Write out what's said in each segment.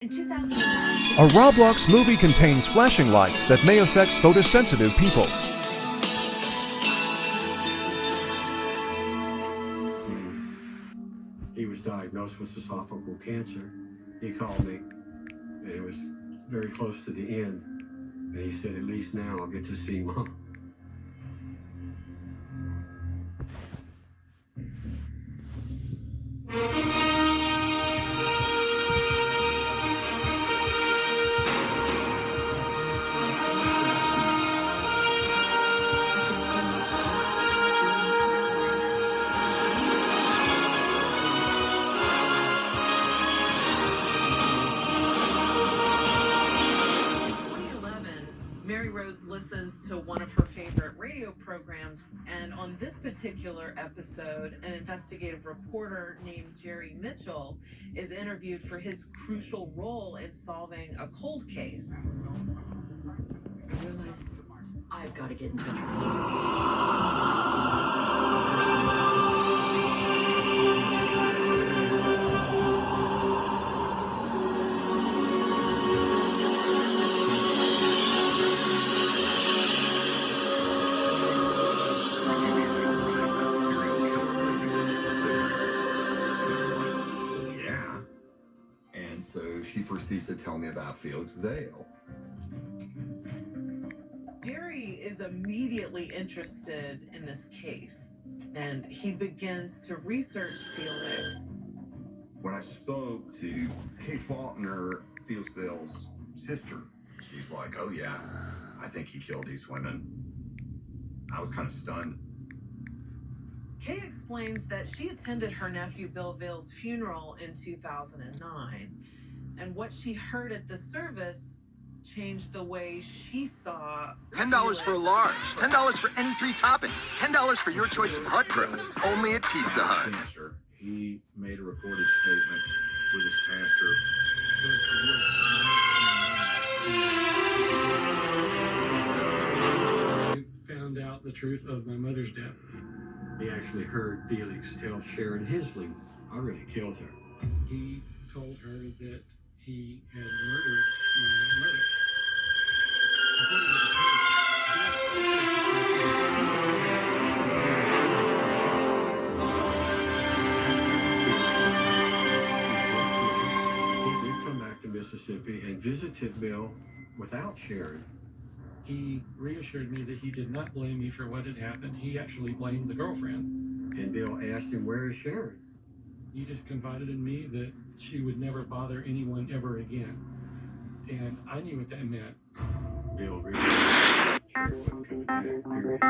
In 2009, A Roblox movie contains flashing lights that may affect photosensitive people. He was diagnosed with esophageal cancer. He called me, and it was very close to the end. And he said, at least now I'll get to see Mom. Mary Rose listens to one of her favorite radio programs, and on this particular episode, an investigative reporter named Jerry Mitchell is interviewed for his crucial role in solving a cold case. I realized I've got to get in touch with Yeah. And so she proceeds to tell me about Felix Vale. Jerry is immediately interested in this case, and he begins to research Felix. When I spoke to Kate Faulkner, Felix Vale's sister, she's like, oh yeah, I think he killed these women. I was kind of stunned. Kay explains that she attended her nephew Bill Vale's funeral in 2009, and what she heard at the service changed the way she saw $10 for a large, $10 for any 3 toppings, $10 for your choice of hut crust, only at Pizza Hut. He made a recorded statement with his pastor. I found out the truth of my mother's death. He actually heard Felix tell Sharon Hensley, I really killed her. He told her that he had murdered my mother. He did come back to Mississippi and visited Bill without Sharon. He reassured me that he did not blame me for what had happened. He actually blamed the girlfriend. And Bill asked him, where is Sharon? He just confided in me that she would never bother anyone ever again. And I knew what that meant. Bill really Sharon wasn't coming back, period.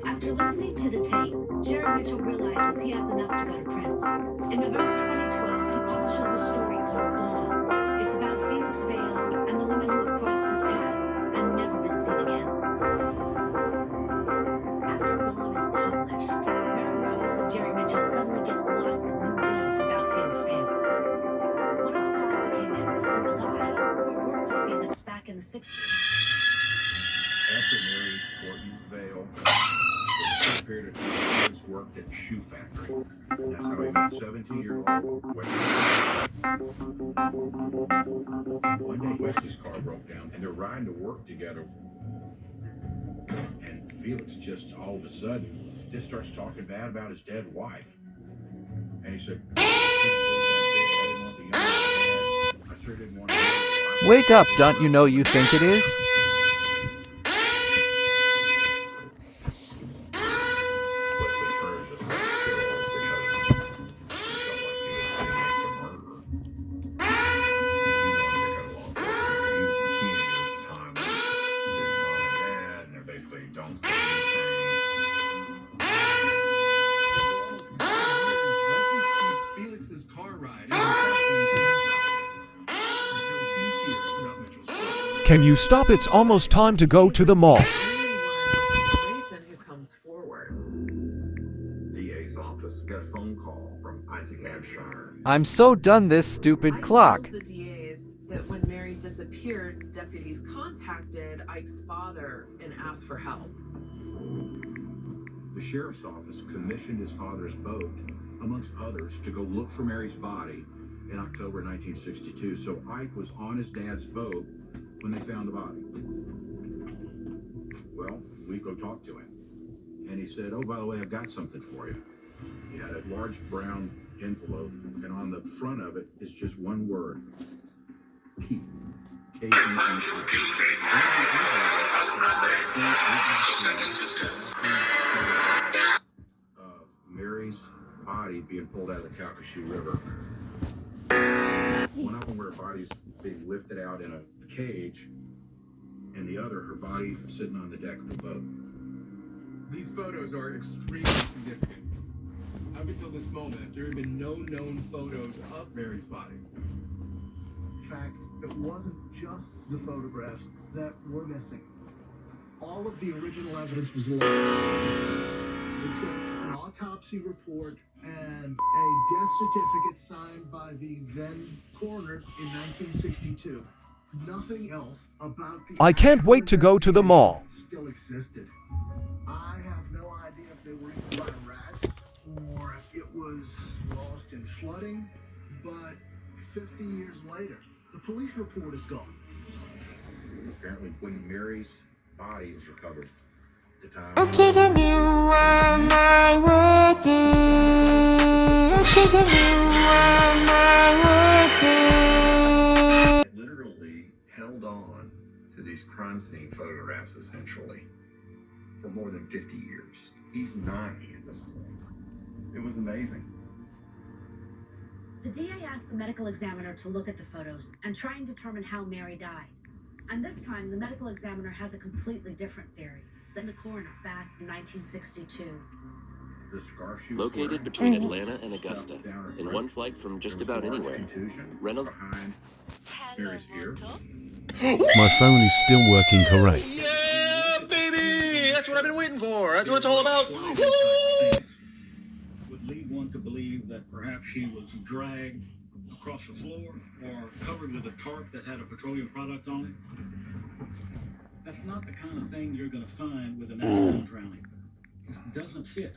After listening to the tape, Jerry Mitchell realizes he has enough to go to print. In November 2012, he publishes a story called Gone. It's about Felix Vale and the women who have crossed his path and never been seen again. After Gone is published, Mary Rose and Jerry Mitchell suddenly get lots of new leads about Felix Vale. One of the calls that came in was from a guy who had worked with Felix back in the 60s. After Mary Courtney Vale, for a period of time, Felix worked at a shoe factory. That's how he met 17-year-old Wesley. One day, Wesley's car broke down, and they're riding to work together. And Felix just all of a sudden just starts talking bad about his dead wife. And he said, I sure didn't want to. Wake up, don't you know you think it is? Felix's car ride. Can you stop? It's almost time to go to the mall. Who comes forward. DA's office got a phone call from Isaac Abshire. I'm so done this stupid Ike clock. tells the DAs that when Mary disappeared, deputies contacted Ike's father and asked for help. The sheriff's office commissioned his father's boat amongst others, to go look for Mary's body in October 1962. So Ike was on his dad's boat when they found the body. Well, we go talk to him. And he said, oh, by the way, I've got something for you. He had a large brown envelope, and on the front of it is just one word, Keith. I find you guilty of nothing. The sentence is death. Mary's body being pulled out of the Calcasieu River. One of them where her body's being lifted out in a cage, and the other, her body sitting on the deck of the boat. These photos are extremely significant. Up until this moment, there have been no known photos of Mary's body. In fact, it wasn't just the photographs that were missing. All of the original evidence was lost, except an autopsy report and a death certificate signed by the then coroner in 1962. Nothing else about the I can't wait to go to the mall. still existed. I have no idea if they were eaten by rats or if it was lost in flooding, but 50 years later, the police report is gone. Apparently, when Mary's body was recovered, at the time. Literally held on to these crime scene photographs essentially for more than 50 years. He's 90 at this point. It was amazing. The DA asked the medical examiner to look at the photos and try and determine how Mary died. And this time, the medical examiner has a completely different theory than the coroner back in 1962. The scarf she was Located wearing, between Atlanta and Augusta, stuffed down her in throat. one flight from just There was about a large anywhere. contusion Reynolds. behind Mary's ear. My phone is still working correct. Yeah, baby! That's what I've been waiting for. That's what it's all about. Woo! Would lead one to believe that perhaps she was dragged across the floor or covered with a tarp that had a petroleum product on it. That's not the kind of thing you're going to find with an accident drowning. It doesn't fit.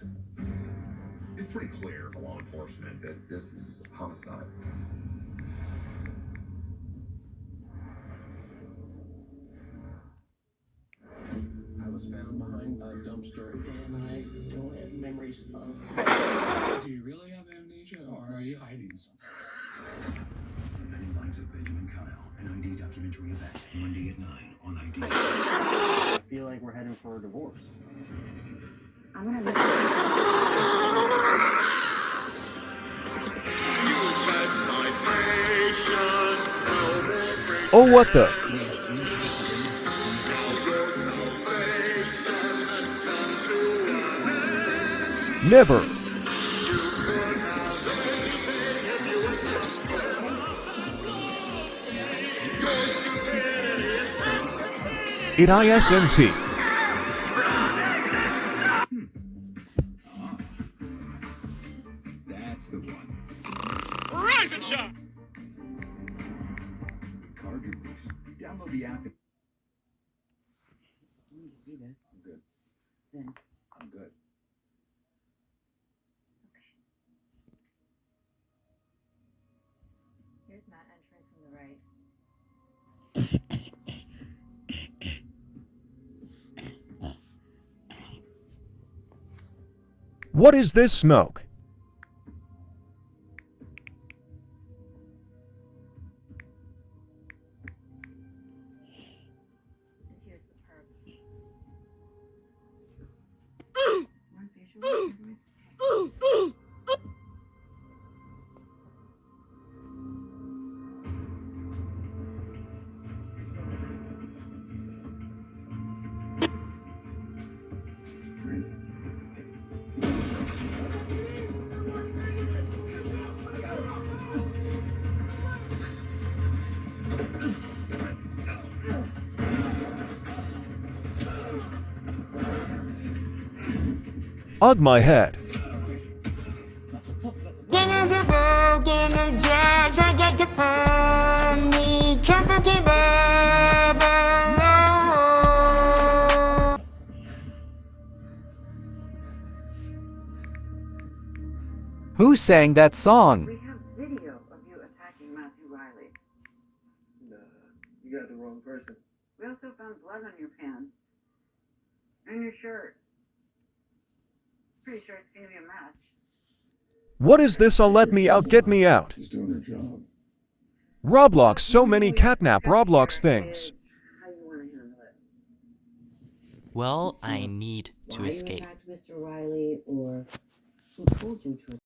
It's pretty clear to law enforcement that this is homicide. I was found behind a dumpster, and I don't have memories of. Do you really have amnesia, or are you hiding something? The Many Lives of Benjamin Connell, an ID documentary event, Monday at 9 on ID. I feel like we're heading for a divorce. I'm gonna look Oh, what the? Never. It ISNT. That's the one. Rising shot! Car Gurus. Download the app. I need to see this. I'm good. Vince. I'm good. Here's Matt entering from the right. What is this smoke? And here's the perp. More visual. Ugh, my head. Who's Who sang that song? We have video of you attacking Matthew Riley. Nah, you got the wrong person. We also found blood on your pants. And your shirt. Pretty sure it's gonna be a match. What is this? I'll let me out, get me out. She's doing her job. Roblox, so many catnap Roblox things. How you wanna handle it? Well, I need to Why escape. you attacked Mr. Riley, or who told you to